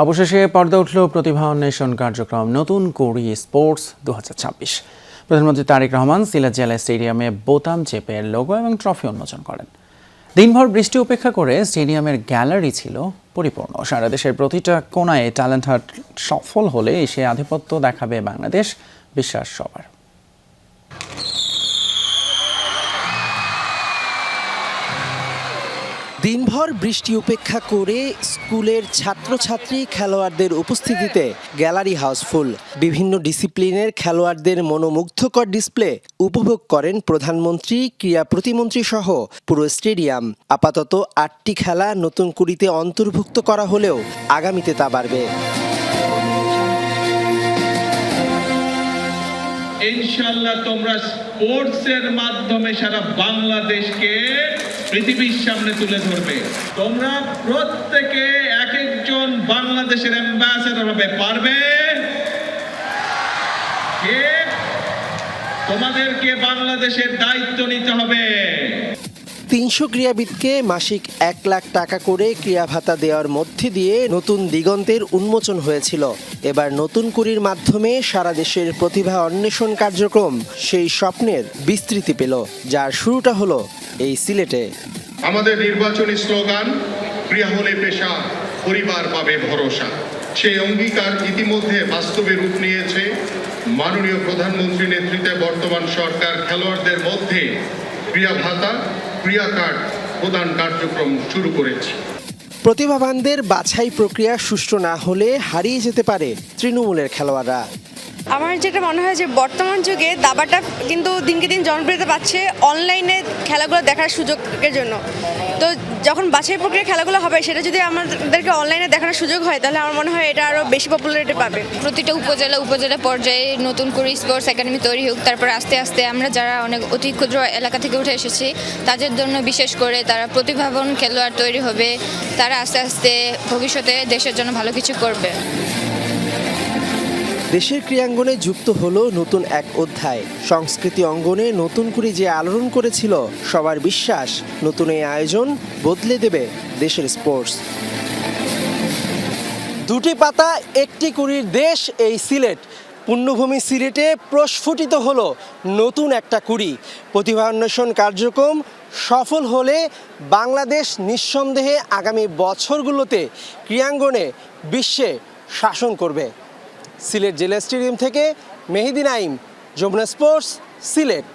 অবশেষে পর্দা উঠল প্রতিভা অন্বেষণ কার্যক্রম নতুন কুড়ি স্পোর্টস 2026। প্রধানমন্ত্রী তারেক রহমান সিলেট জেলা স্টেডিয়ামে বোতাম চেপে লোগো এবং ট্রফি উন্মোচন করেন। দিনভর বৃষ্টি উপেক্ষা করে স্টেডিয়ামের গ্যালারি ছিল পরিপূর্ণ। সারা দেশের প্রতিটা কোনায় ট্যালেন্ট হান্ট সফল হলে এসে আধিপত্য দেখাবে বাংলাদেশ, বিশ্বাস সবার। দিনভর বৃষ্টি উপেক্ষা করে স্কুলের ছাত্রছাত্রী খেলোয়াড়দের উপস্থিতিতে গ্যালারি হাউসফুল। বিভিন্ন ডিসিপ্লিনের খেলোয়াড়দের মনোমুগ্ধকর ডিসপ্লে উপভোগ করেন প্রধানমন্ত্রী, ক্রীড়া প্রতিমন্ত্রী সহ পুরো স্টেডিয়াম। আপাতত ৮টি খেলা নতুন কুড়িতে অন্তর্ভুক্ত করা হলেও আগামীতে তা বাড়বে। ইনশাআল্লাহ তোমরা স্পোর্টসের মাধ্যমে সারা বাংলাদেশকে পৃথিবীর সামনে তুলে ধরবে। তোমরা প্রত্যেকে এক একজন বাংলাদেশের অ্যাম্বাসেডর হবে। পারবে? কে? তোমাদেরকে বাংলাদেশের দায়িত্ব নিতে হবে। ৩০০ ক্রীড়াবিদকে মাসিক ১ লাখ টাকা করে ক্রীড়া ভাতা দেওয়ার মধ্যে দিয়ে নতুন দিগন্তের উন্মোচন হয়েছিল। এবার নতুন কুড়ির মাধ্যমে সারা দেশের প্রতিভা অন্বেষণ কার্যক্রম সেই স্বপ্নের বিস্তৃতি পেল, যার শুরুটা হলো এই সিলেটে। আমাদের নির্বাচনী স্লোগান ক্রীড়া হলে পেশা, পরিবার পাবে ভরসা। সেই অঙ্গীকার ইতিমধ্যে বাস্তবে রূপ নিয়েছে। মাননীয় প্রধানমন্ত্রী নেতৃত্বে বর্তমান সরকার খেলোয়াড়দের মধ্যে ক্রীড়া ভাতা, ক্রীড়া কার্ড প্রদান কার্যক্রম শুরু করেছে। প্রতিভাবানদের বাছাই প্রক্রিয়া সুষ্ঠু না হলে হারিয়ে যেতে পারে তৃণমূলের খেলোয়াড়রা। আমার যেটা মনে হয় যে বর্তমান যুগে দাবাটা কিন্তু দিনকে দিন জনপ্রিয়তা পাচ্ছে অনলাইনে খেলাগুলো দেখার সুযোগের জন্য। তো যখন বাছাই প্রক্রিয়া খেলাগুলো হবে সেটা যদি আমাদেরকে অনলাইনে দেখানোর সুযোগ হয় তাহলে আমার মনে হয় এটা আরও বেশি পপুলারিটি পাবে। প্রতিটা উপজেলা পর্যায়ে নতুন করে স্পোর্টস একাডেমি তৈরি হোক, তারপরে আস্তে আস্তে আমরা যারা অনেক অতি ক্ষুদ্র এলাকা থেকে উঠে এসেছি তাদের জন্য বিশেষ করে তারা প্রতিভাবান খেলোয়াড় তৈরি হবে, তারা আস্তে আস্তে ভবিষ্যতে দেশের জন্য ভালো কিছু করবে। দেশের ক্রীড়াঙ্গনে যুক্ত হলো নতুন এক অধ্যায়। সংস্কৃতি অঙ্গনে নতুন করে যে আলোড়ন করেছিল, সবার বিশ্বাস নতুন এই আয়োজন বদলে দেবে দেশের স্পোর্টস। দুটি পাতা একটি কুড়ির দেশ এই সিলেট। পুণ্যভূমি সিলেটে প্রস্ফুটিত হলো নতুন একটা কুড়ি। প্রতিভা অন্বেষণ কার্যক্রম সফল হলে বাংলাদেশ নিঃসন্দেহে আগামী বছরগুলোতে ক্রীড়াঙ্গনে বিশ্বে শাসন করবে। সিলেট জেলা স্টেডিয়াম থেকে মেহেদি নাইম, যমুনা স্পোর্টস, সিলেট।